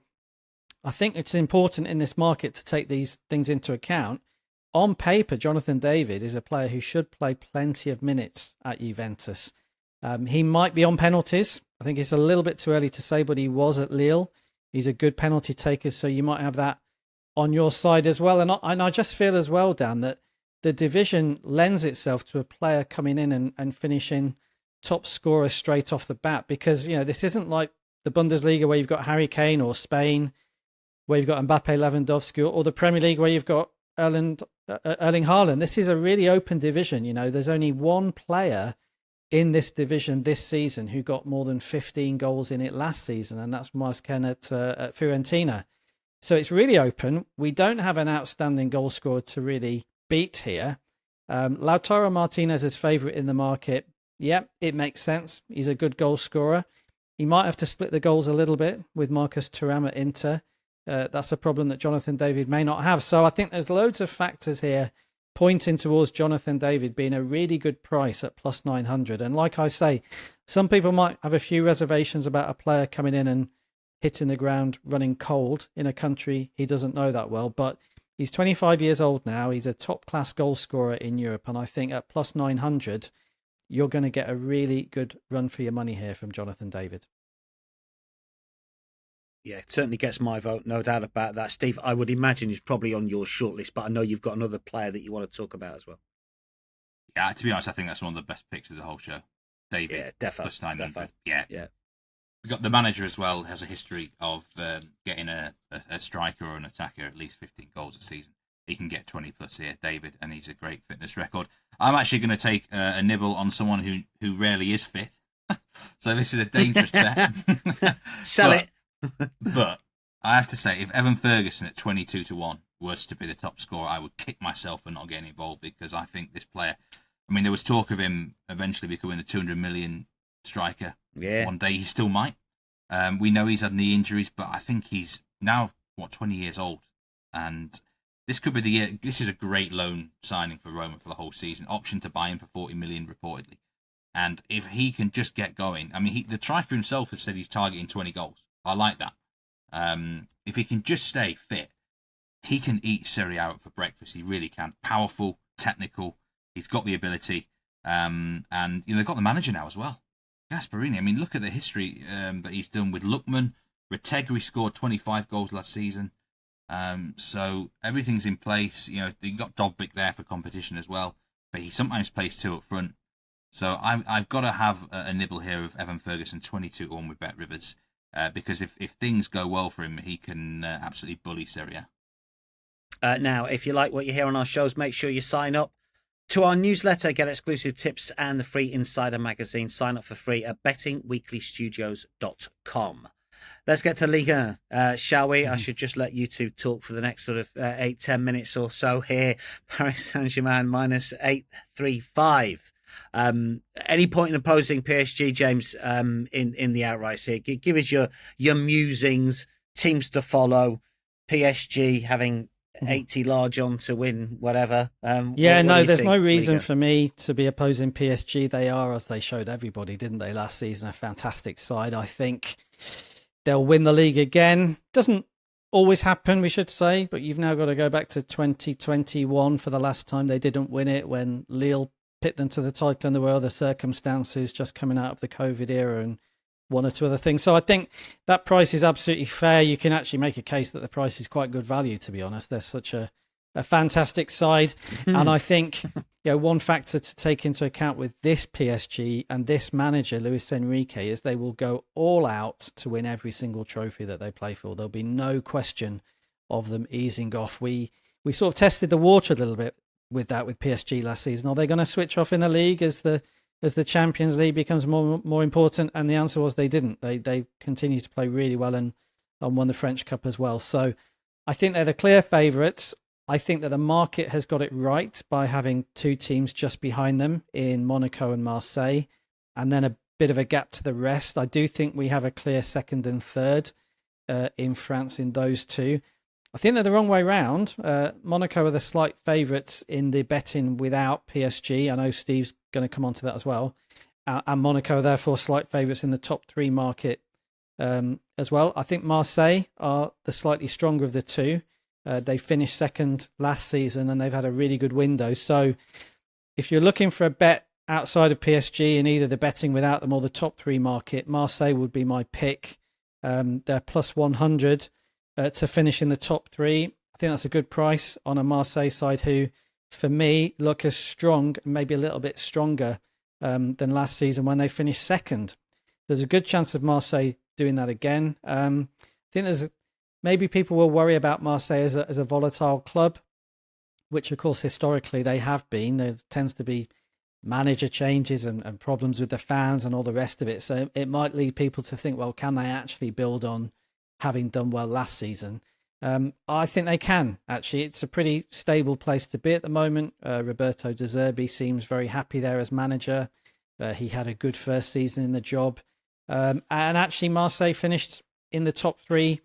I think it's important in this market to take these things into account. On paper, Jonathan David is a player who should play plenty of minutes at Juventus. He might be on penalties. I think it's a little bit too early to say, but he was at Lille. He's a good penalty taker, so you might have that on your side as well. And I just feel as well, Dan, that the division lends itself to a player coming in and finishing top scorer straight off the bat, because this isn't like the Bundesliga where you've got Harry Kane, or Spain where you've got Mbappe, Lewandowski, or the Premier League where you've got Erling Haaland. This is a really open division. There's only one player in this division this season who got more than 15 goals in it last season, and that's Marsken at Fiorentina. So it's really open. We don't have an outstanding goal scorer to really beat here. Lautaro Martinez is favourite in the market. Yep, it makes sense. He's a good goal scorer. He might have to split the goals a little bit with Marcus Thuram at Inter. That's a problem that Jonathan David may not have. So I think there's loads of factors here pointing towards Jonathan David being a really good price at plus 900. And like I say, some people might have a few reservations about a player coming in and hitting the ground running cold in a country he doesn't know that well. But he's 25 years old now. He's a top-class goal scorer in Europe. And I think at plus 900, you're going to get a really good run for your money here from Jonathan David. Yeah, it certainly gets my vote, no doubt about that. Steve, I would imagine he's probably on your shortlist, but I know you've got another player that you want to talk about as well. Yeah, to be honest, I think that's one of the best picks of the whole show. David, yeah, defo. 900. Yeah. We've got the manager as well, has a history of getting a striker or an attacker at least 15 goals a season. He can get 20 plus here, David, and he's a great fitness record. I'm actually going to take a nibble on someone who rarely is fit. So this is a dangerous bet. Sell it. But I have to say, if Evan Ferguson at 22-1 was to be the top scorer, I would kick myself for not getting involved, because I think this player, there was talk of him eventually becoming a 200 million striker. Yeah. One day he still might. We know he's had knee injuries, but I think he's now, 20 years old. And this could be the year. This is a great loan signing for Roma for the whole season. Option to buy him for 40 million reportedly. And if he can just get going, the striker himself has said he's targeting 20 goals. I like that. If he can just stay fit, he can eat Serie A out for breakfast. He really can. Powerful, technical. He's got the ability. And they've got the manager now as well. Gasperini. Look at the history that he's done with Lookman. Retegui scored 25 goals last season. So everything's in place. They got Dobbik there for competition as well. But he sometimes plays two up front. So I've got to have a nibble here of Evan Ferguson 22-1 with Bet Rivers. Because if things go well for him, he can absolutely bully Serie A. Now, if you like what you hear on our shows, make sure you sign up to our newsletter, get exclusive tips and the free Insider magazine. Sign up for free at bettingweeklystudios.com. Let's get to Ligue 1, shall we? I should just let you two talk for the next sort of 8-10 minutes or so here. Paris Saint-Germain minus 835. Any point in opposing PSG, James, in the outrights here? Give us your musings, teams to follow, PSG having 80 large on to win whatever. There's no reason for me to be opposing PSG. They are, as they showed everybody, didn't they, last season, a fantastic side. I think they'll win the league again. Doesn't always happen, we should say, but you've now got to go back to 2021 for the last time they didn't win it, when Lille pit them to the title, and there were other circumstances just coming out of the COVID era and one or two other things. So I think that price is absolutely fair. You can actually make a case that the price is quite good value, to be honest. They're such a fantastic side. And I think one factor to take into account with this PSG and this manager, Luis Enrique, is they will go all out to win every single trophy that they play for. There'll be no question of them easing off. We sort of tested the water a little bit with PSG last season. Are they going to switch off in the league as the Champions League becomes more important? And the answer was they didn't. They continue to play really well and won the French Cup as well. So I think they're the clear favourites. I think that the market has got it right by having two teams just behind them in Monaco and Marseille, and then a bit of a gap to the rest. I do think we have a clear second and third in France in those two. I think they're the wrong way round. Monaco are the slight favourites in the betting without PSG. I know Steve's going to come on to that as well. And Monaco are therefore slight favourites in the top 3 market as well. I think Marseille are the slightly stronger of the two. They finished second last season and they've had a really good window. So if you're looking for a bet outside of PSG in either the betting without them or the top 3 market, Marseille would be my pick. They're plus 100 to finish in the top 3. I think that's a good price on a Marseille side who, for me, look as strong, maybe a little bit stronger than last season when they finished second. There's a good chance of Marseille doing that again. I think maybe people will worry about Marseille as a volatile club, which of course historically they have been. There tends to be manager changes and problems with the fans and all the rest of it. So it might lead people to think, well, can they actually build on having done well last season? I think they can, actually. It's a pretty stable place to be at the moment. Roberto De Zerbi seems very happy there as manager. He had a good first season in the job. And actually, Marseille finished in the top 3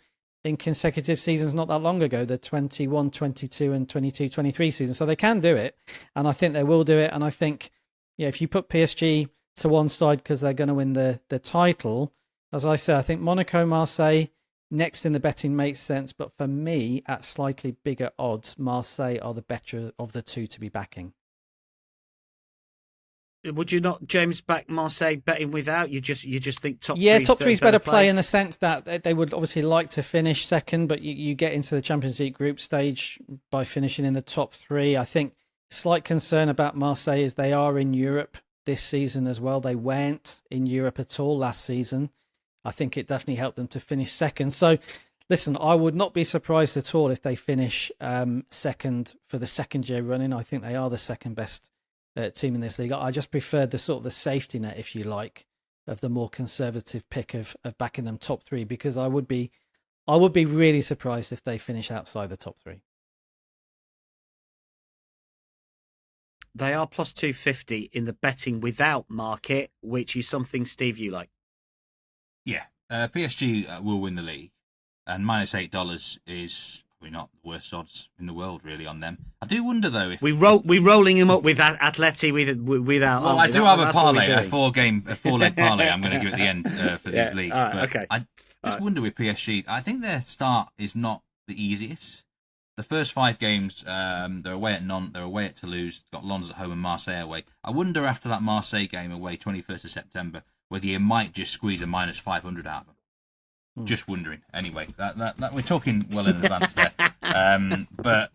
in consecutive seasons not that long ago, the 21-22 and 22-23 season. So they can do it, and I think they will do it. And I think, if you put PSG to one side because they're going to win the title, as I say, I think Monaco, Marseille, next in the betting makes sense. But for me, at slightly bigger odds, Marseille are the better of the two to be backing. Would you not, James, back Marseille betting without? You just think top 3? Yeah, top 3 is better play in the sense that they would obviously like to finish second, but you get into the Champions League group stage by finishing in the top 3. I think slight concern about Marseille is they are in Europe this season as well. They weren't in Europe at all last season. I think it definitely helped them to finish second. So, listen, I would not be surprised at all if they finish second for the second year running. I think they are the second best team in this league. I just preferred the sort of the safety net, if you like, of the more conservative pick of backing them top 3, because I would be really surprised if they finish outside the top 3. They are plus 250 in the betting without market, which is something, Steve, you like. Yeah, PSG will win the league, and -$8 is probably not the worst odds in the world, really, on them. I do wonder though if we're rolling him up with Atleti without. Well, I do have a parlay, a 4-leg parlay. I'm going to give at the end for these leagues. Right, but okay. I just wonder with PSG. I think their start is not the easiest. The first 5 games, they're away at Nantes, they're away at Toulouse, got Lens at home and Marseille away. I wonder after that Marseille game away, 21st of September, whether you might just squeeze a -500 out of them. Just wondering. Anyway, that we're talking well in advance there. But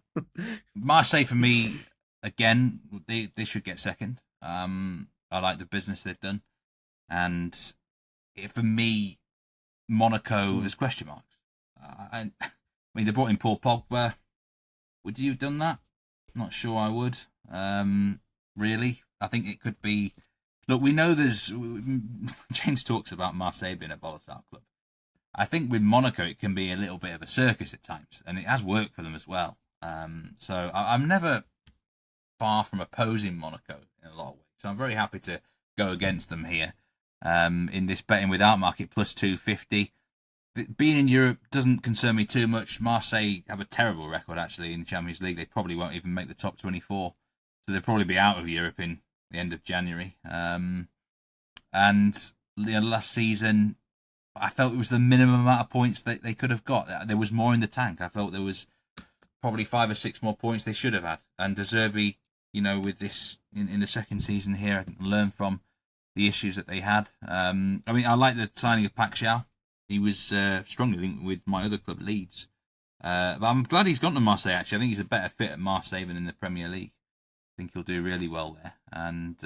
Marseille, for me, again, they should get second. I like the business they've done. And for me, Monaco has question marks. I mean, they brought in Paul Pogba. Would you have done that? Not sure I would. Really. I think it could be... Look, we know James talks about Marseille being a volatile club. I think with Monaco, it can be a little bit of a circus at times, and it has worked for them as well. So I'm never far from opposing Monaco in a lot of ways. So I'm very happy to go against them here in this betting without market plus 250. Being in Europe doesn't concern me too much. Marseille have a terrible record, actually, in the Champions League. They probably won't even make the top 24. So they'll probably be out of Europe in the end of January. And last season, I felt it was the minimum amount of points that they could have got. There was more in the tank. I felt there was probably 5 or 6 more points they should have had. And De Zerbi, with this in the second season here, I think learned from the issues that they had. I mean, I like the signing of Pak Xiao. He was strongly linked with my other club, Leeds. But I'm glad he's gone to Marseille, actually. I think he's a better fit at Marseille than in the Premier League. I think he'll do really well there. And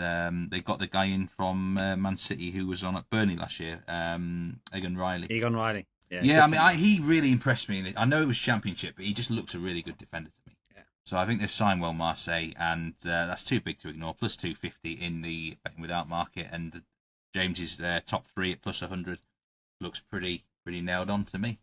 they got the guy in from Man City who was on at Burnley last year, Egan Riley. Yeah, I mean, he really impressed me. I know it was Championship, but he just looks a really good defender to me. Yeah. So I think they've signed well Marseille, and that's too big to ignore. Plus 250 in the betting without market, and James's top 3 at plus 100 looks pretty nailed on to me.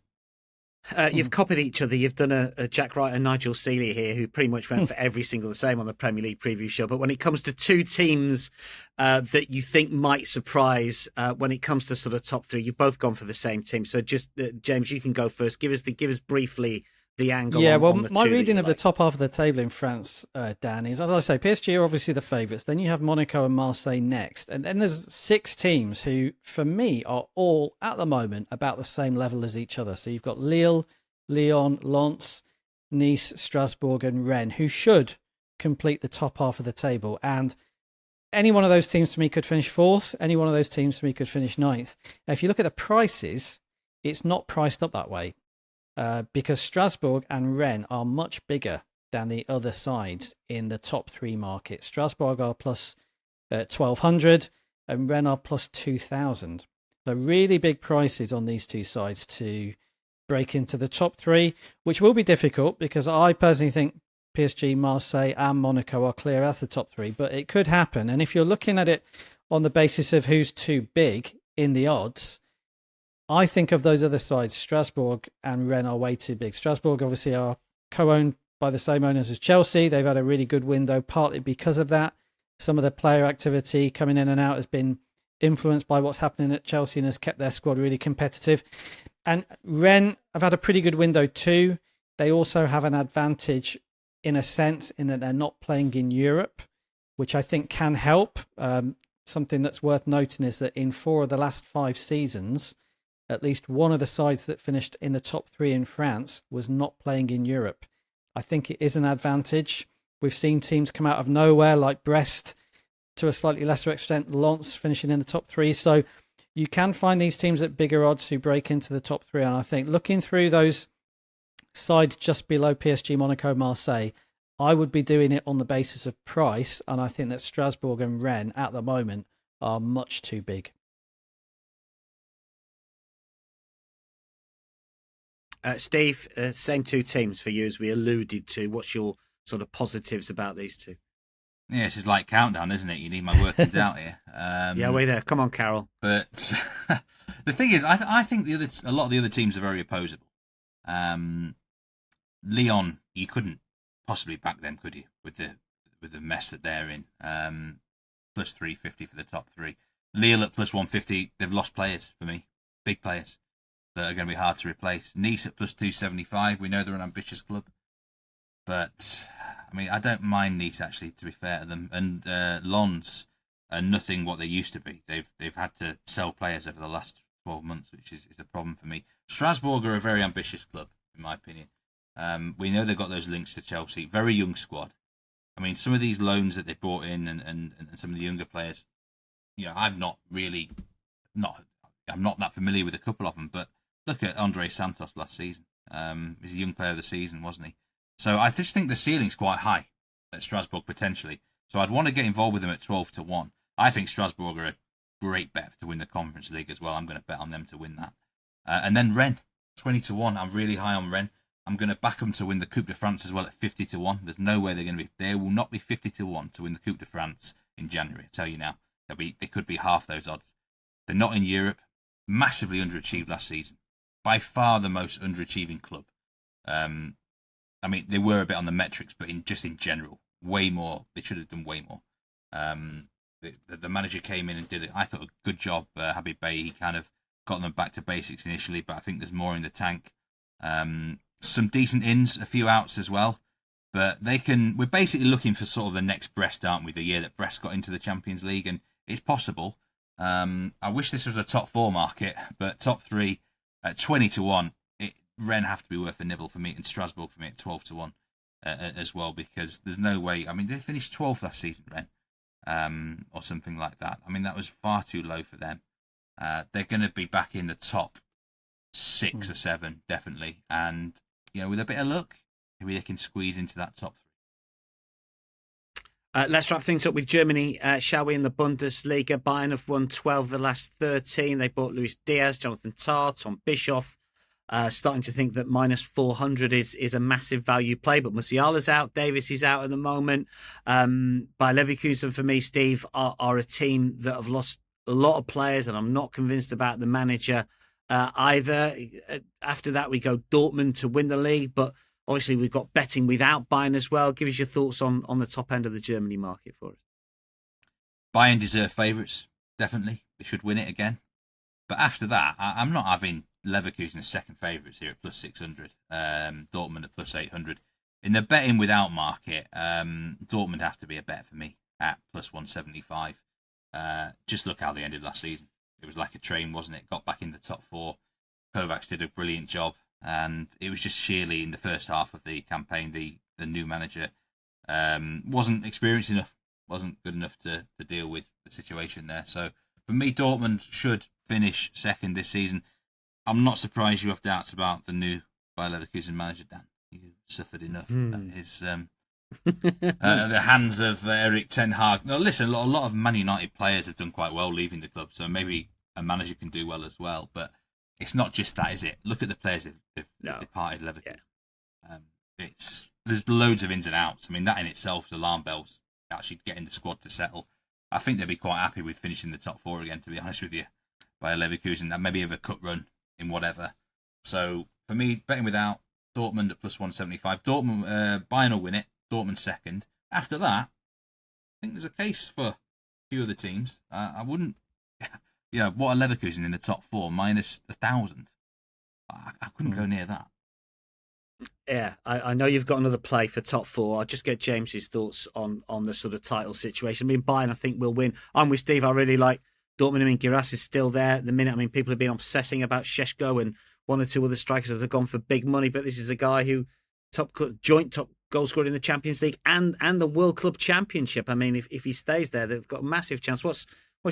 You've copied each other. You've done a Jack Wright and Nigel Seeley here, who pretty much went for every single the same on the Premier League preview show. But when it comes to two teams that you think might surprise, when it comes to sort of top three, you've both gone for the same team. So just James, you can go first. Give us briefly the angle. Yeah, on the my two reading of like. the top half of the table in France, Dan, is, as I say, PSG are obviously the favourites. Then you have Monaco and Marseille next. And then there's 6 teams who, for me, are all, at the moment, about the same level as each other. So you've got Lille, Lyon, Lens, Nice, Strasbourg and Rennes, who should complete the top half of the table. And any one of those teams for me could finish 4th. Any one of those teams for me could finish 9th. Now, if you look at the prices, it's not priced up that way. Because Strasbourg and Rennes are much bigger than the other sides in the top 3 markets. Strasbourg are plus 1,200 and Rennes are plus 2,000. So really big prices on these two sides to break into the top 3, which will be difficult because I personally think PSG, Marseille and Monaco are clear as the top 3, but it could happen. And if you're looking at it on the basis of who's too big in the odds, I think of those other sides, Strasbourg and Rennes are way too big. Strasbourg obviously are co-owned by the same owners as Chelsea. They've had a really good window, partly because of that. Some of the player activity coming in and out has been influenced by what's happening at Chelsea and has kept their squad really competitive. And Rennes have had a pretty good window too. They also have an advantage in a sense in that they're not playing in Europe, which I think can help. Something that's worth noting is that in 4 of the last 5 seasons, at least one of the sides that finished in the top 3 in France was not playing in Europe. I think it is an advantage. We've seen teams come out of nowhere like Brest, to a slightly lesser extent, Lens finishing in the top 3. So you can find these teams at bigger odds who break into the top 3. And I think looking through those sides just below PSG, Monaco, Marseille, I would be doing it on the basis of price. And I think that Strasbourg and Rennes at the moment are much too big. Steve, same 2 teams for you as we alluded to. What's your sort of positives about these 2? Yeah, it's just like countdown, isn't it? You need my workings out here. Yeah, we're there. Come on, Carol. But the thing is, I think a lot of the other teams are very opposable. Lyon, you couldn't possibly back them, could you? With the mess that they're in. Plus 350 for the top 3. Lille at plus 150. They've lost players for me, big players that are going to be hard to replace. Nice at plus 275. We know they're an ambitious club, but I mean, I don't mind Nice actually, to be fair to them. And Lens are nothing what they used to be. They've had to sell players over the last 12 months, which is a problem for me. Strasbourg are a very ambitious club, in my opinion. We know they've got those links to Chelsea. Very young squad. I mean, some of these loans that they brought in and some of the younger players, you know, I'm not that familiar with a couple of them, but look at Andre Santos last season. He's a young player of the season, wasn't he? So I just think the ceiling's quite high at Strasbourg potentially. So I'd want to get involved with them at 12-1. I think Strasbourg are a great bet to win the Conference League as well. I'm going to bet on them to win that. And then Rennes, 20-1. I'm really high on Rennes. I'm going to back them to win the Coupe de France as well at 50-1. There's no way they will not be 50-1 to win the Coupe de France in January. I tell you now, they could be half those odds. They're not in Europe. Massively underachieved last season. By far the most underachieving club. I mean, they were a bit on the metrics, but in general, way more. They should have done way more. The manager came in and did, I thought, a good job. Habib Bey, he kind of got them back to basics initially, but I think there's more in the tank. Some decent ins, a few outs as well. But we're basically looking for sort of the next Brest, aren't we? The year that Brest got into the Champions League, and it's possible. I wish this was a top 4 market, but top 3 at 20-1. Rennes have to be worth a nibble for me, and Strasbourg for me at 12-1 as well, because there's no way. I mean, they finished 12th last season, Rennes, or something like that. I mean, that was far too low for them. They're going to be back in the top 6 or 7, definitely, and you know, with a bit of luck, maybe they can squeeze into that top 3. Let's wrap things up with Germany, shall we? In the Bundesliga, Bayern have won 12 of the last 13. They bought Luis Diaz, Jonathan Tah, Tom Bischoff. Starting to think that minus 400 is a massive value play, but Musiala's out, Davis is out at the moment. Bayer Leverkusen, for me, Steve, are a team that have lost a lot of players, and I'm not convinced about the manager. either. After that, we go Dortmund to win the league, but obviously we've got betting without Bayern as well. Give us your thoughts on the top end of the Germany market for us. Bayern deserve favourites, definitely. They should win it again. But after that, I'm not having Leverkusen as second favourites here at plus 600, Dortmund at plus 800. In the betting without market, Dortmund have to be a bet for me at plus 175. Just look how they ended last season. It was like a train, wasn't it? Got back in the top four. Kovacs did a brilliant job, and it was just sheerly in the first half of the campaign. The new manager wasn't experienced enough, wasn't good enough to deal with the situation there. So for me, Dortmund should finish second this season. I'm not surprised you have doubts about the new Bayer Leverkusen manager, Dan. You suffered enough at his the hands of Erik ten Hag. No, listen, a lot of Man United players have done quite well leaving the club, so maybe a manager can do well as well. But it's not just that, is it? Look at the players that have departed Leverkusen. Yeah. There's loads of ins and outs. I mean, that in itself is alarm bells. Actually getting the squad to settle. I think they'll be quite happy with finishing the top four again, to be honest with you, by Leverkusen, and maybe have a cup run in whatever. So for me, betting without, Dortmund at plus 175. Dortmund, Bayern will win it. Dortmund second. After that, I think there's a case for a few other teams. I wouldn't, what a Leverkusen in the top four minus 1,000. I couldn't go near that. Yeah, I know you've got another play for top four. I'll just get James's thoughts on the sort of title situation. I mean, Bayern, I think, will win. I'm with Steve. I really like Dortmund. I mean, Giras is still there at the minute. I mean, people have been obsessing about Šeško and one or two other strikers that have gone for big money, but this is a guy who joint top goal scorer in the Champions League and the World Club Championship. I mean, if he stays there, they've got a massive chance. What's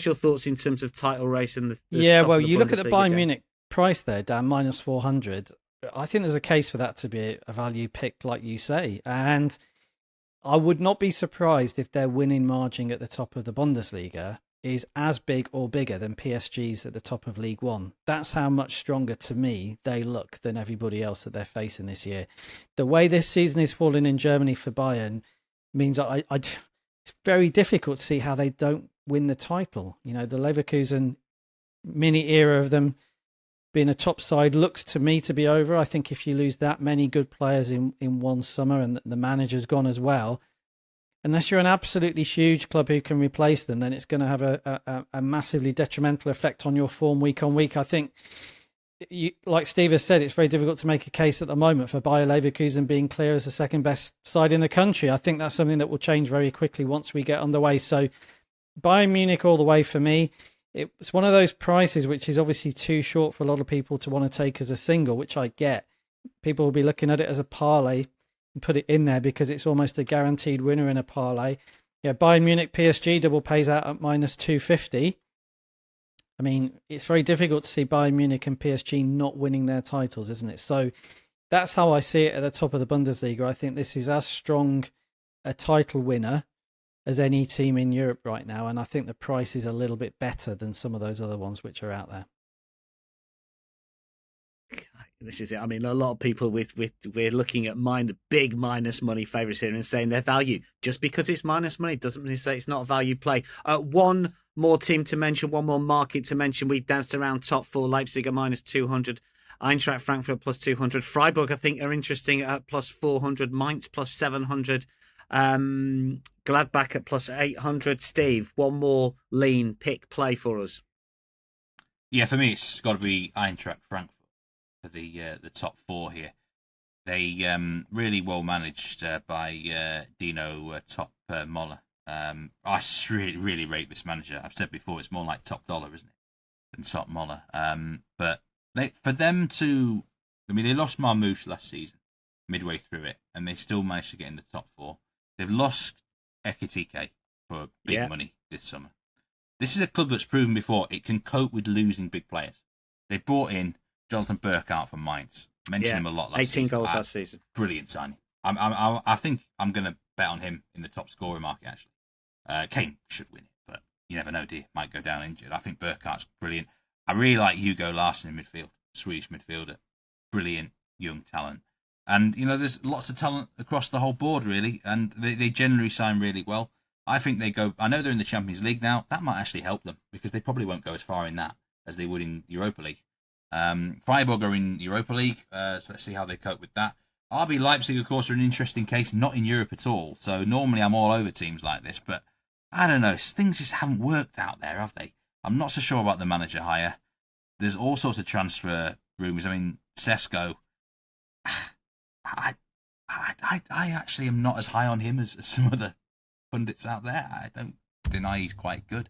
your thoughts in terms of title race and the well, you look at the Bayern Munich price there, Dan, minus 400. I think there's a case for that to be a value pick, like you say. And I would not be surprised if their winning margin at the top of the Bundesliga is as big or bigger than PSG's at the top of Ligue 1. That's how much stronger, to me, they look than everybody else that they're facing this year. The way this season is falling in Germany for Bayern means it's very difficult to see how they don't win the title. The Leverkusen mini era of them being a top side looks to me to be over. I think if you lose that many good players in one summer and the manager's gone as well, unless you're an absolutely huge club who can replace them, then it's going to have a massively detrimental effect on your form week on week. I think, like Steve has said, it's very difficult to make a case at the moment for Bayer Leverkusen being clear as the second best side in the country. I think that's something that will change very quickly once we get underway. So Bayern Munich all the way for me. It's one of those prices which is obviously too short for a lot of people to want to take as a single, which I get. People will be looking at it as a parlay and put it in there because it's almost a guaranteed winner in a parlay. Yeah, Bayern Munich PSG double pays out at minus 250. I mean, it's very difficult to see Bayern Munich and PSG not winning their titles, isn't it? So that's how I see it at the top of the Bundesliga. I think this is as strong a title winner as any team in Europe right now, and I think the price is a little bit better than some of those other ones which are out there. This is it. I mean, a lot of people we're looking at big minus money favourites here and saying their value. Just because it's minus money doesn't mean to say it's not a value play. One more team to mention, one more market to mention. We danced around top four. Leipzig at minus 200. Eintracht Frankfurt plus 200. Freiburg, I think, are interesting at plus 400. Mainz plus 700. Gladbach at plus 800. Steve, one more lean pick play for us. Yeah, for me, it's got to be Eintracht Frankfurt for the top four here. They really well managed by Dino Top Moller. I really rate this manager. I've said before, it's more like Top Dollar, isn't it, than Top Moller. But for them to, they lost Marmouche last season, midway through it, and they still managed to get in the top four. They've lost Ekitike for big money this summer. This is a club that's proven before it can cope with losing big players. They brought in Jonathan Burkhardt from Mainz. Mentioned him a lot last season. 18 goals last season. Brilliant signing. I think I'm going to bet on him in the top scorer market, actually. Kane should win it, but you never know, do you? Might go down injured. I think Burkhardt's brilliant. I really like Hugo Larsson in midfield, Swedish midfielder. Brilliant young talent. And, there's lots of talent across the whole board, really, and they generally sign really well. I think I know they're in the Champions League now. That might actually help them, because they probably won't go as far in that as they would in Europa League. Freiburg are in Europa League, so let's see how they cope with that. RB Leipzig, of course, are an interesting case, not in Europe at all. So normally I'm all over teams like this, but I don't know. Things just haven't worked out there, have they? I'm not so sure about the manager hire. There's all sorts of transfer rumours. I mean, Sesko, I actually am not as high on him as some other pundits out there. I don't deny he's quite good,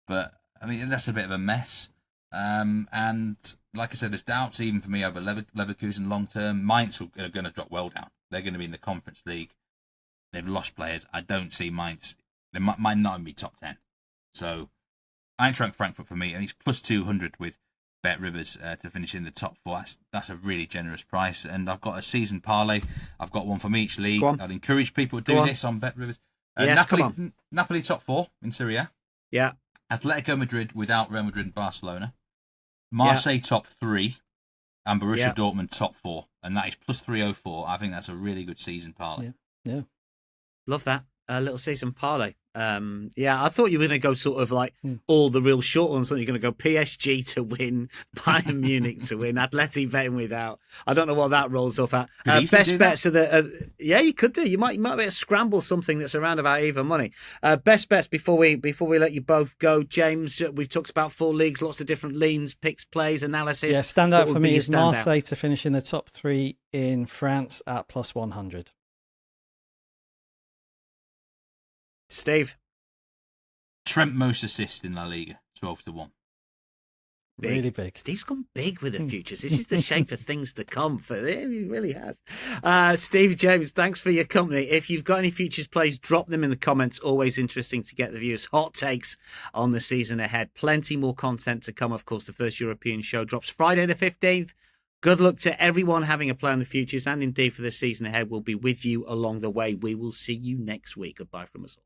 but I mean, that's a bit of a mess. And like I said, there's doubts even for me over Leverkusen long term. Mainz are going to drop well down. They're going to be in the Conference League. They've lost players. I don't see Mainz. They might not even be top 10. So Eintracht Frankfurt for me, and he's plus 200 with Bet Rivers to finish in the top 4. That's a really generous price. And I've got a season parlay. I've got one from each league. I'd encourage people to do this on Bet Rivers. Yes, Napoli top 4 in Serie A. Yeah. Atletico Madrid without Real Madrid and Barcelona. Marseille top 3 and Borussia Dortmund top 4, and that is plus 304. I think that's a really good season parlay. Yeah. Love that. A little season parlay. I thought you were going to go sort of like all the real short ones. You're going to go PSG to win, Bayern Munich to win, Atleti betting without. I don't know what that rolls up at. Best bets are the. You could do. You might be able to scramble something that's around about even money. Best bets before we let you both go, James. We've talked about 4 leagues, lots of different leans, picks, plays, analysis. Yeah, standout for me is Marseille to finish in the top 3 in France at plus 100. Steve? Trent most assists in La Liga, 12-1. Really big. Steve's gone big with the futures. This is the shape of things to come for him. He really has. Steve, James, thanks for your company. If you've got any futures plays, drop them in the comments. Always interesting to get the viewers' hot takes on the season ahead. Plenty more content to come. Of course, the first European show drops Friday the 15th. Good luck to everyone having a play on the futures, and indeed for the season ahead. We'll be with you along the way. We will see you next week. Goodbye from us all.